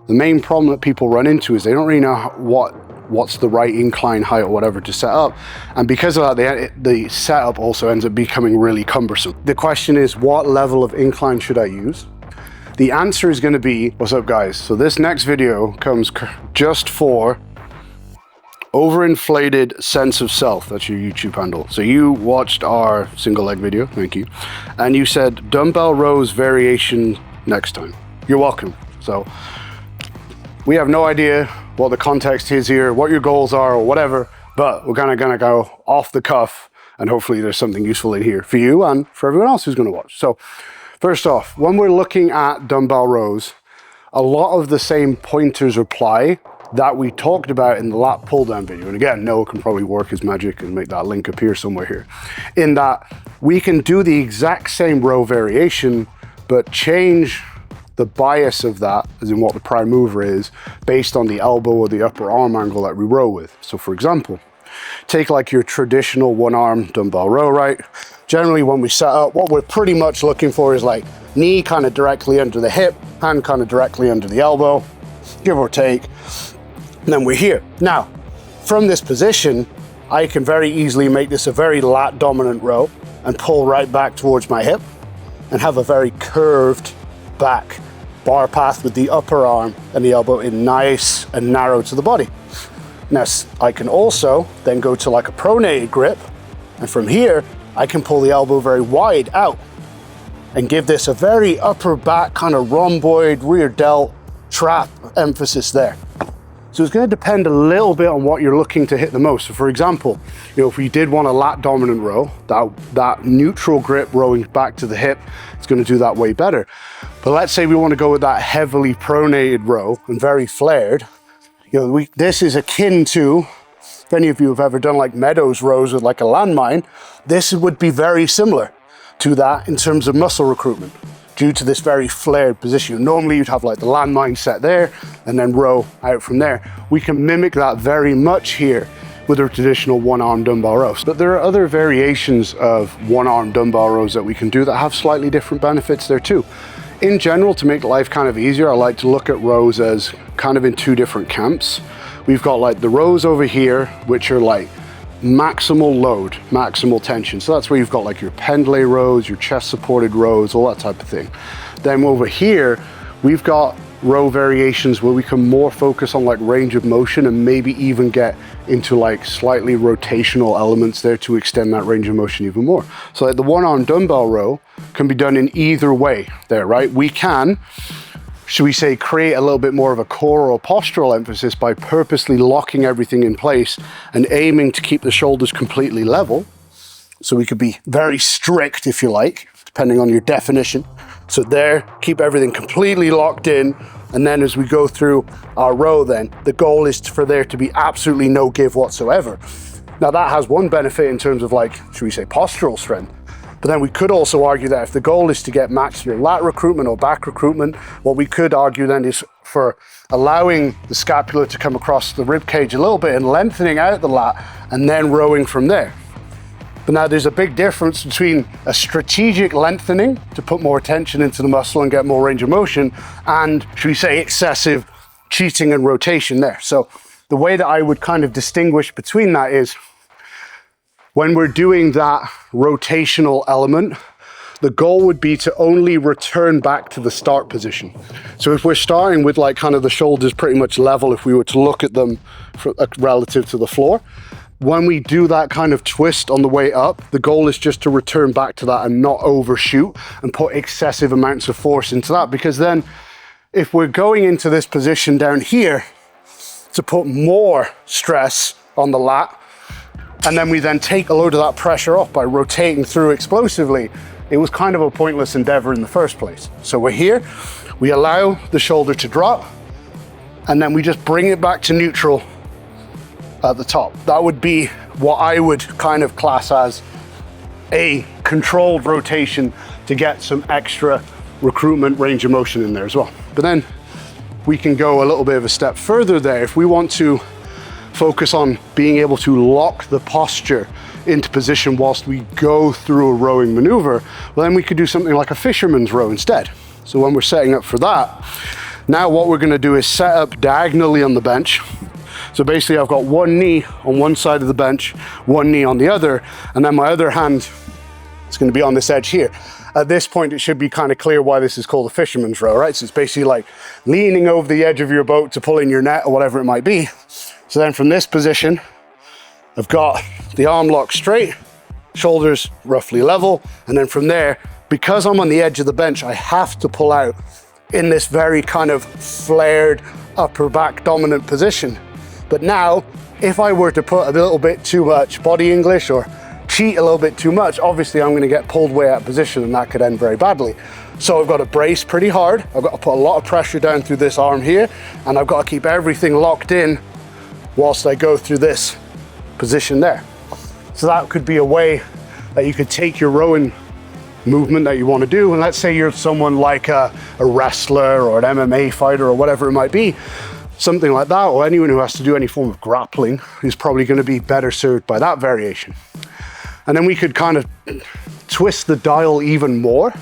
The main problem that people run into is they don't really know what's the right incline height or whatever to set up. And because of that, the setup also ends up becoming really cumbersome. The question is, what level of incline should I use? The answer is going to be, what's up guys? So this next video comes just for overinflated sense of self. That's your YouTube handle. So you watched our single leg video, thank you. And you said dumbbell rows variation next time. You're welcome. So we have no idea what the context is here, what your goals are or whatever, but we're gonna go off the cuff and hopefully there's something useful in here for you and for everyone else who's gonna watch. So first off, when we're looking at dumbbell rows, a lot of the same pointers apply that we talked about in the lat pull down video. And again, Noah can probably work his magic and make that link appear somewhere here. In that we can do the exact same row variation, but change the bias of that, as in what the prime mover is, based on the elbow or the upper arm angle that we row with. So for example, take like your traditional one arm dumbbell row, right? Generally when we set up, what we're pretty much looking for is like knee kind of directly under the hip, hand kind of directly under the elbow, give or take, and then we're here. Now, from this position, I can very easily make this a very lat dominant row and pull right back towards my hip and have a very curved back bar path with the upper arm and the elbow in nice and narrow to the body. Now, I can also then go to like a pronated grip, and from here, I can pull the elbow very wide out and give this a very upper back kind of rhomboid, rear delt, trap emphasis there. So it's going to depend a little bit on what you're looking to hit the most. So for example, if we did want a lat dominant row, that neutral grip rowing back to the hip, it's going to do that way better. But let's say we want to go with that heavily pronated row and very flared. This is akin to, if any of you have ever done like meadows rows with like a landmine, this would be very similar to that in terms of muscle recruitment, due to this very flared position. Normally you'd have like the landmine set there and then row out from there. We can mimic that very much here with a traditional one-arm dumbbell rows. But there are other variations of one-arm dumbbell rows that we can do that have slightly different benefits there too. In general, to make life kind of easier, I like to look at rows as kind of in two different camps. We've got like the rows over here, which are like maximal load, maximal tension. So that's where you've got like your pendlay rows, your chest supported rows, all that type of thing. Then over here, we've got row variations where we can more focus on like range of motion and maybe even get into like slightly rotational elements there to extend that range of motion even more. So like the one arm dumbbell row can be done in either way there, right? We can, should we say, create a little bit more of a core or postural emphasis by purposely locking everything in place and aiming to keep the shoulders completely level. So we could be very strict, if you like, depending on your definition. So there, keep everything completely locked in. And then as we go through our row then, the goal is for there to be absolutely no give whatsoever. Now that has one benefit in terms of like, should we say, postural strength. But then we could also argue that if the goal is to get maximal lat recruitment or back recruitment, what we could argue then is for allowing the scapula to come across the rib cage a little bit and lengthening out the lat and then rowing from there. But now there's a big difference between a strategic lengthening to put more tension into the muscle and get more range of motion and, should we say, excessive cheating and rotation there. So the way that I would kind of distinguish between that is when we're doing that rotational element, the goal would be to only return back to the start position. So if we're starting with like kind of the shoulders pretty much level, if we were to look at them relative to the floor, when we do that kind of twist on the way up, the goal is just to return back to that and not overshoot and put excessive amounts of force into that. Because then if we're going into this position down here to put more stress on the lat, and then we then take a load of that pressure off by rotating through explosively, it was kind of a pointless endeavor in the first place. So we're here, we allow the shoulder to drop, and then we just bring it back to neutral at the top. That would be what I would kind of class as a controlled rotation to get some extra recruitment range of motion in there as well. But then we can go a little bit of a step further there. If we want to focus on being able to lock the posture into position whilst we go through a rowing maneuver, well then we could do something like a fisherman's row instead. So when we're setting up for that, Now what we're gonna do is set up diagonally on the bench. So basically I've got one knee on one side of the bench, one knee on the other, and then my other hand is gonna be on this edge here. At this point, it should be kind of clear why this is called a fisherman's row, right? So it's basically like leaning over the edge of your boat to pull in your net or whatever it might be. So then from this position, I've got the arm locked straight, shoulders roughly level. And then from there, because I'm on the edge of the bench, I have to pull out in this very kind of flared upper back dominant position. But now, if I were to put a little bit too much body English or cheat a little bit too much, obviously I'm going to get pulled way out of position and that could end very badly. So I've got to brace pretty hard. I've got to put a lot of pressure down through this arm here, and I've got to keep everything locked in whilst I go through this position there. So that could be a way that you could take your rowing movement that you want to do. And let's say you're someone like a wrestler or an MMA fighter or whatever it might be, something like that, or anyone who has to do any form of grappling is probably going to be better served by that variation. And then we could kind of twist the dial even more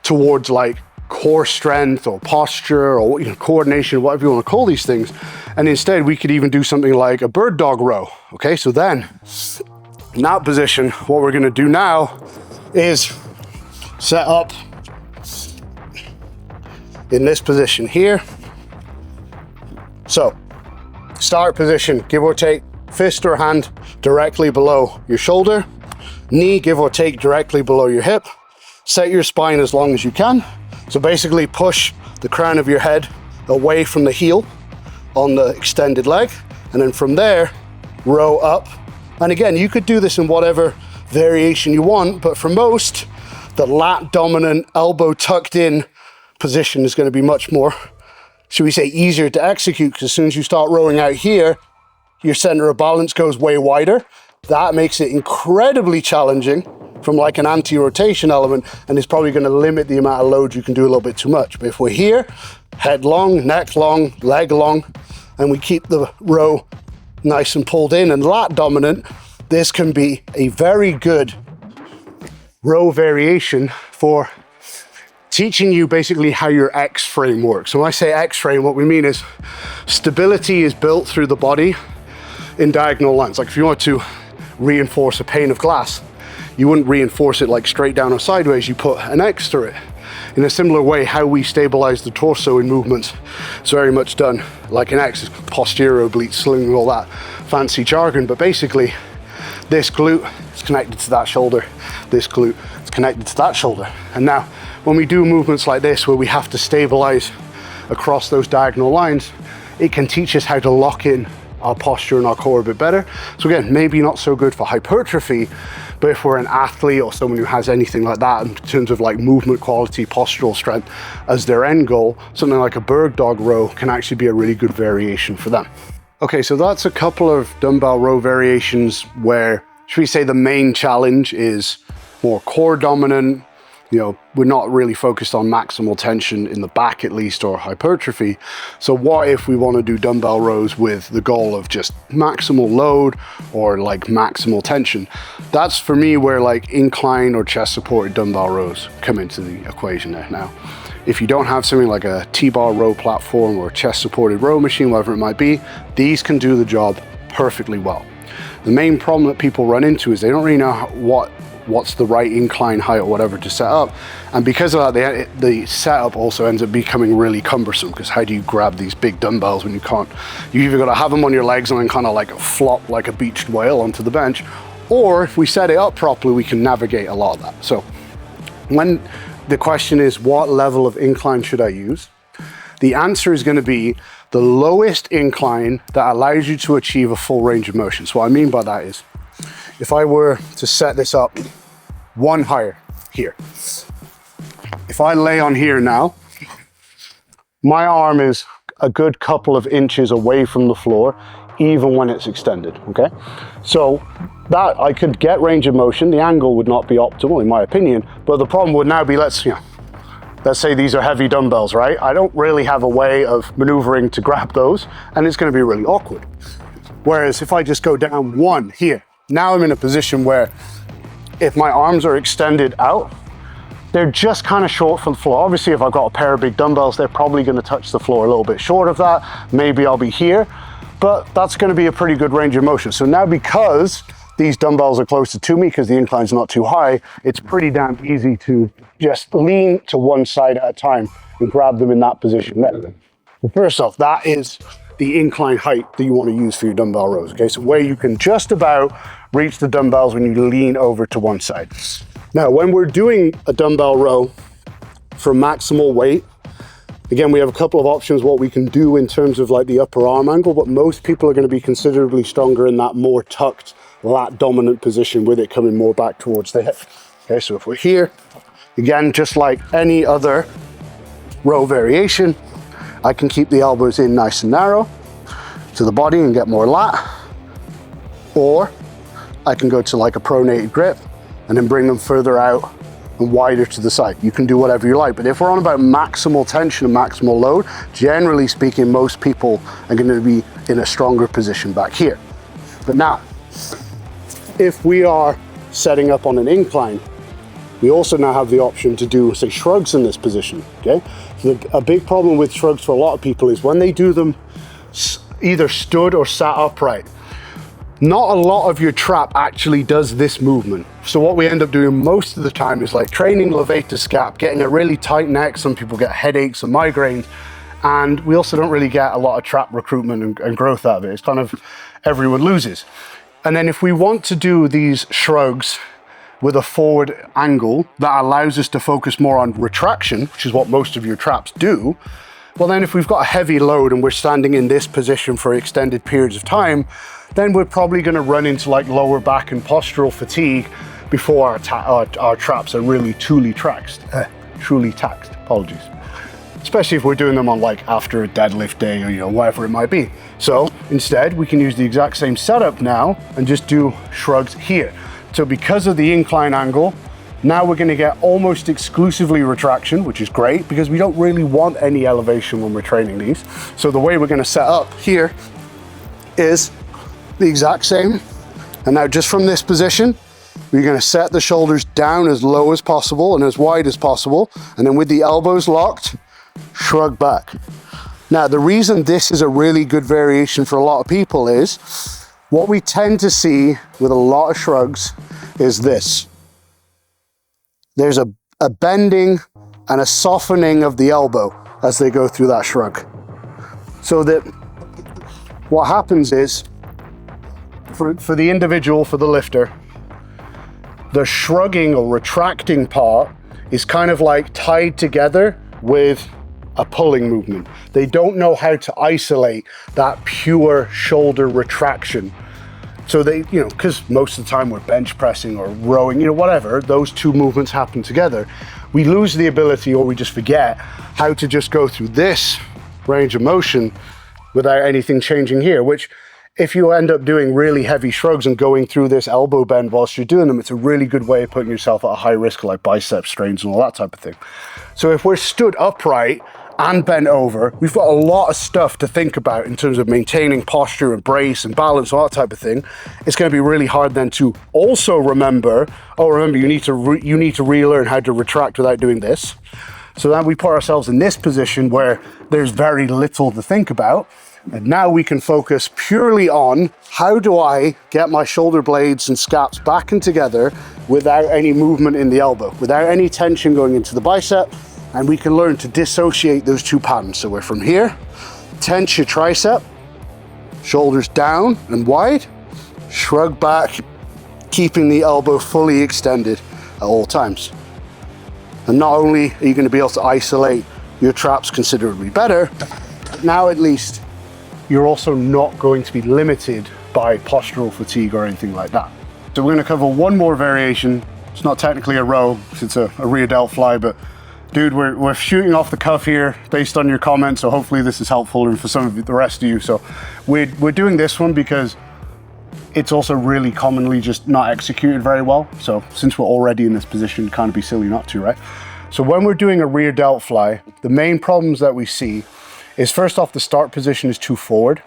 towards like core strength or posture or coordination, whatever you want to call these things. And instead we could even do something like a bird dog row. Okay, so then in that position, what we're going to do now is set up in this position here. So start position, give or take, fist or hand directly below your shoulder. Knee, give or take, directly below your hip. Set your spine as long as you can. So basically push the crown of your head away from the heel on the extended leg. And then from there, row up. And again, you could do this in whatever variation you want, but for most, the lat dominant, elbow tucked in position is going to be much more, should we say, easier to execute, because as soon as you start rowing out here, your center of balance goes way wider. That makes it incredibly challenging from like an anti-rotation element, and it's probably going to limit the amount of load you can do a little bit too much. But if we're here, head long, neck long, leg long, and we keep the row nice and pulled in and lat dominant, this can be a very good row variation for teaching you basically how your X frame works. So when I say X frame, what we mean is stability is built through the body in diagonal lines. Like if you want to reinforce a pane of glass, you wouldn't reinforce it like straight down or sideways, you put an X through it. In a similar way, how we stabilize the torso in movements is very much done like an X, posterior oblique sling and all that fancy jargon, but basically this glute is connected to that shoulder, this glute is connected to that shoulder. And now when we do movements like this where we have to stabilize across those diagonal lines, it can teach us how to lock in our posture and our core a bit better. So again, maybe not so good for hypertrophy, but if we're an athlete or someone who has anything like that in terms of like movement quality, postural strength as their end goal, something like a bird dog row can actually be a really good variation for them. Okay, so that's a couple of dumbbell row variations where, should we say, the main challenge is more core dominant. You know, we're not really focused on maximal tension in the back at least, or hypertrophy. So what if we want to do dumbbell rows with the goal of just maximal load or like maximal tension? That's for me where like incline or chest supported dumbbell rows come into the equation there. Now, if you don't have something like a T-bar row platform or a chest supported row machine, whatever it might be, these can do the job perfectly well. The main problem that people run into is they don't really know what's the right incline height or whatever to set up. And because of that, the setup also ends up becoming really cumbersome, because how do you grab these big dumbbells when you can't? You either got to have them on your legs and then kind of like flop like a beached whale onto the bench, or if we set it up properly, we can navigate a lot of that. So when the question is, what level of incline should I use? The answer is going to be the lowest incline that allows you to achieve a full range of motion. So what I mean by that is, if I were to set this up one higher here, if I lay on here now, my arm is a good couple of inches away from the floor, even when it's extended, okay? So that I could get range of motion. The angle would not be optimal in my opinion, but the problem would now be, let's say these are heavy dumbbells, right? I don't really have a way of maneuvering to grab those, and it's gonna be really awkward. Whereas if I just go down one here, now I'm in a position where if my arms are extended out, they're just kind of short for the floor. Obviously, if I've got a pair of big dumbbells, they're probably going to touch the floor a little bit short of that. Maybe I'll be here, but that's going to be a pretty good range of motion. So now, because these dumbbells are closer to me, because the incline's not too high, it's pretty damn easy to just lean to one side at a time and grab them in that position there. Well, first off, that is the incline height that you want to use for your dumbbell rows. Okay, so where you can just about reach the dumbbells when you lean over to one side. Now, when we're doing a dumbbell row for maximal weight, again, we have a couple of options what we can do in terms of like the upper arm angle, but most people are going to be considerably stronger in that more tucked lat dominant position with it coming more back towards the hip. Okay, so if we're here, again, just like any other row variation, I can keep the elbows in nice and narrow to the body and get more lat, or I can go to like a pronated grip and then bring them further out and wider to the side. You can do whatever you like, but if we're on about maximal tension and maximal load, generally speaking, most people are going to be in a stronger position back here. But now, if we are setting up on an incline, we also now have the option to do, say, shrugs in this position, okay? So a big problem with shrugs for a lot of people is when they do them either stood or sat upright, not a lot of your trap actually does this movement. So what we end up doing most of the time is like training levator scap, getting a really tight neck. Some people get headaches and migraines, and we also don't really get a lot of trap recruitment and growth out of it. It's kind of everyone loses. And then if we want to do these shrugs with a forward angle that allows us to focus more on retraction, which is what most of your traps do, well then if we've got a heavy load and we're standing in this position for extended periods of time, then we're probably going to run into like lower back and postural fatigue before our traps are really truly taxed, apologies. Especially if we're doing them on like after a deadlift day or, you know, whatever it might be. So instead we can use the exact same setup now and just do shrugs here. So because of the incline angle, now we're going to get almost exclusively retraction, which is great because we don't really want any elevation when we're training these. So the way we're going to set up here is the exact same. And now just from this position, we're going to set the shoulders down as low as possible and as wide as possible. And then with the elbows locked, shrug back. Now, the reason this is a really good variation for a lot of people is what we tend to see with a lot of shrugs is this. There's a bending and a softening of the elbow as they go through that shrug. So that what happens is, for the individual, for the lifter, the shrugging or retracting part is kind of like tied together with a pulling movement. They don't know how to isolate that pure shoulder retraction. So they, you know, because most of the time we're bench pressing or rowing, you know, whatever, those two movements happen together. We lose the ability, or we just forget how to just go through this range of motion without anything changing here, which if you end up doing really heavy shrugs and going through this elbow bend whilst you're doing them, it's a really good way of putting yourself at a high risk, like bicep strains and all that type of thing. So if we're stood upright and bent over, we've got a lot of stuff to think about in terms of maintaining posture and brace and balance, all that type of thing. It's going to be really hard then to also remember, you need to relearn how to retract without doing this. So then we put ourselves in this position where there's very little to think about. And now we can focus purely on how do I get my shoulder blades and scaps back and together without any movement in the elbow, without any tension going into the bicep. And we can learn to dissociate those two patterns. So we're from here, tense your tricep, shoulders down and wide, shrug back, keeping the elbow fully extended at all times. And not only are you going to be able to isolate your traps considerably better, now at least you're also not going to be limited by postural fatigue or anything like that. So we're going to cover one more variation. It's not technically a row, it's a rear delt fly, but dude, we're shooting off the cuff here based on your comments, so hopefully this is helpful and for some of the rest of you. So we're doing this one because it's also really commonly just not executed very well. So since we're already in this position, kind of be silly not to, right? So when we're doing a rear delt fly, the main problems that we see is first off, the start position is too forward.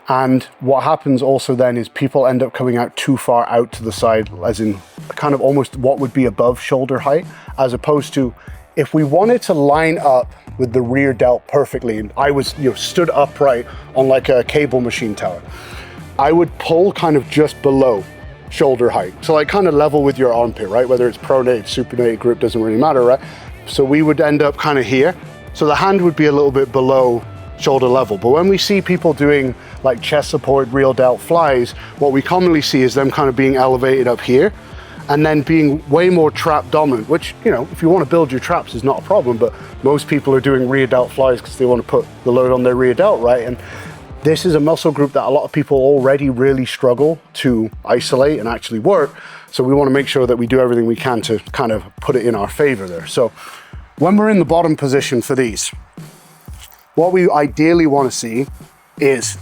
And what happens also then is people end up coming out too far out to the side, as in kind of almost what would be above shoulder height, as opposed to if we wanted to line up with the rear delt perfectly, and I was stood upright on like a cable machine tower, I would pull kind of just below shoulder height. So like kind of level with your armpit, right? Whether it's pronated, supinated grip, doesn't really matter, right? So we would end up kind of here. So the hand would be a little bit below shoulder level. But when we see people doing like chest support, real delt flies, what we commonly see is them kind of being elevated up here and then being way more trap dominant, which, if you want to build your traps is not a problem, but most people are doing rear delt flies because they want to put the load on their rear delt, right? And this is a muscle group that a lot of people already really struggle to isolate and actually work. So we want to make sure that we do everything we can to kind of put it in our favor there. So when we're in the bottom position for these, what we ideally want to see is,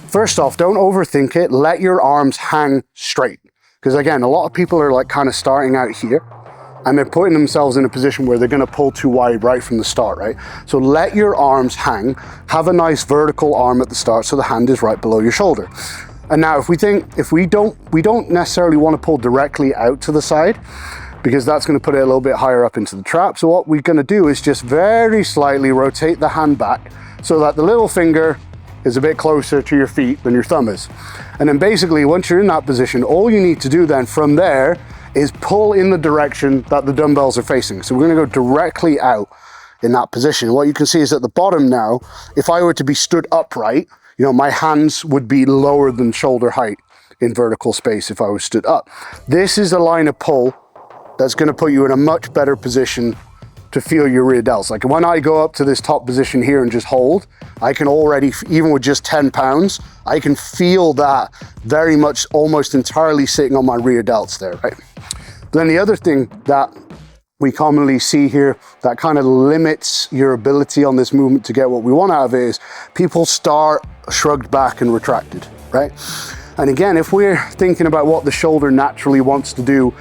first off, don't overthink it. Let your arms hang straight. Because again, a lot of people are like kind of starting out here and they're putting themselves in a position where they're going to pull too wide right from the start, right? So let your arms hang, have a nice vertical arm at the start so the hand is right below your shoulder. And now if we don't necessarily want to pull directly out to the side, because that's going to put it a little bit higher up into the trap. So what we're going to do is just very slightly rotate the hand back so that the little finger is a bit closer to your feet than your thumb is. And then basically once you're in that position, all you need to do then from there is pull in the direction that the dumbbells are facing. So we're going to go directly out in that position. What you can see is at the bottom now, if I were to be stood upright, my hands would be lower than shoulder height in vertical space if I was stood up. This is a line of pull that's going to put you in a much better position to feel your rear delts. Like when I go up to this top position here and just hold, I can already, even with just 10 pounds, I can feel that very much almost entirely sitting on my rear delts there, right? Then the other thing that we commonly see here that kind of limits your ability on this movement to get what we want out of it is people start shrugged back and retracted, right? And again, if we're thinking about what the shoulder naturally wants to do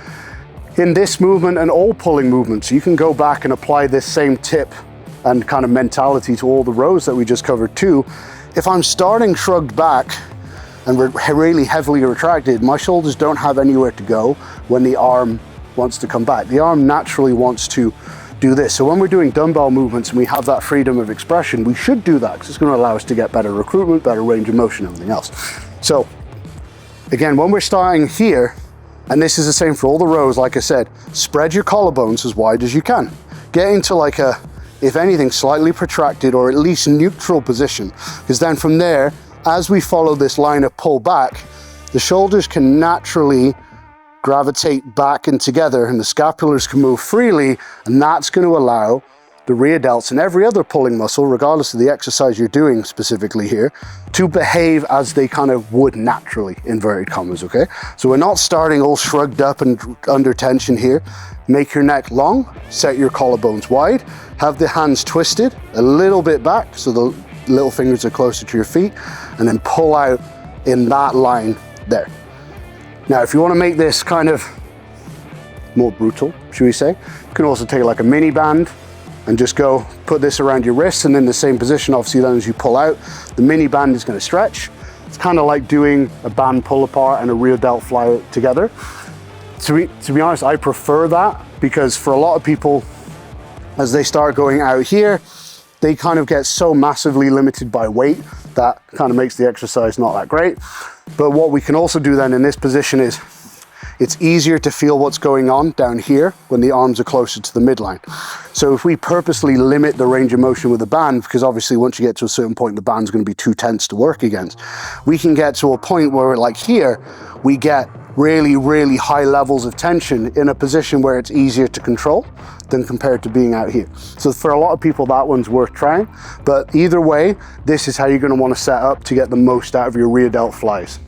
in this movement and all pulling movements, you can go back and apply this same tip and kind of mentality to all the rows that we just covered too. If I'm starting shrugged back and really heavily retracted, my shoulders don't have anywhere to go when the arm wants to come back. The arm naturally wants to do this. So when we're doing dumbbell movements and we have that freedom of expression, we should do that because it's going to allow us to get better recruitment, better range of motion, everything else. So again, when we're starting here, and this is the same for all the rows, like I said, spread your collarbones as wide as you can. Get into like a, if anything, slightly protracted or at least neutral position. Because then from there, as we follow this line of pull back, the shoulders can naturally gravitate back and together and the scapulars can move freely, and that's going to allow the rear delts and every other pulling muscle, regardless of the exercise you're doing specifically here, to behave as they kind of would naturally, inverted commas, okay? So we're not starting all shrugged up and under tension here. Make your neck long, set your collarbones wide, have the hands twisted a little bit back so the little fingers are closer to your feet, and then pull out in that line there. Now, if you want to make this kind of more brutal, should we say, you can also take like a mini band and just go put this around your wrists and in the same position. Obviously then as you pull out, the mini band is going to stretch. It's kind of like doing a band pull apart and a real delt fly together. To be honest, I prefer that because for a lot of people, as they start going out here, they kind of get so massively limited by weight that kind of makes the exercise not that great. But what we can also do then in this position is it's easier to feel what's going on down here when the arms are closer to the midline. So if we purposely limit the range of motion with the band, because obviously once you get to a certain point, the band's going to be too tense to work against, we can get to a point where like here, we get really, really high levels of tension in a position where it's easier to control than compared to being out here. So for a lot of people, that one's worth trying. But either way, this is how you're going to want to set up to get the most out of your rear delt flies.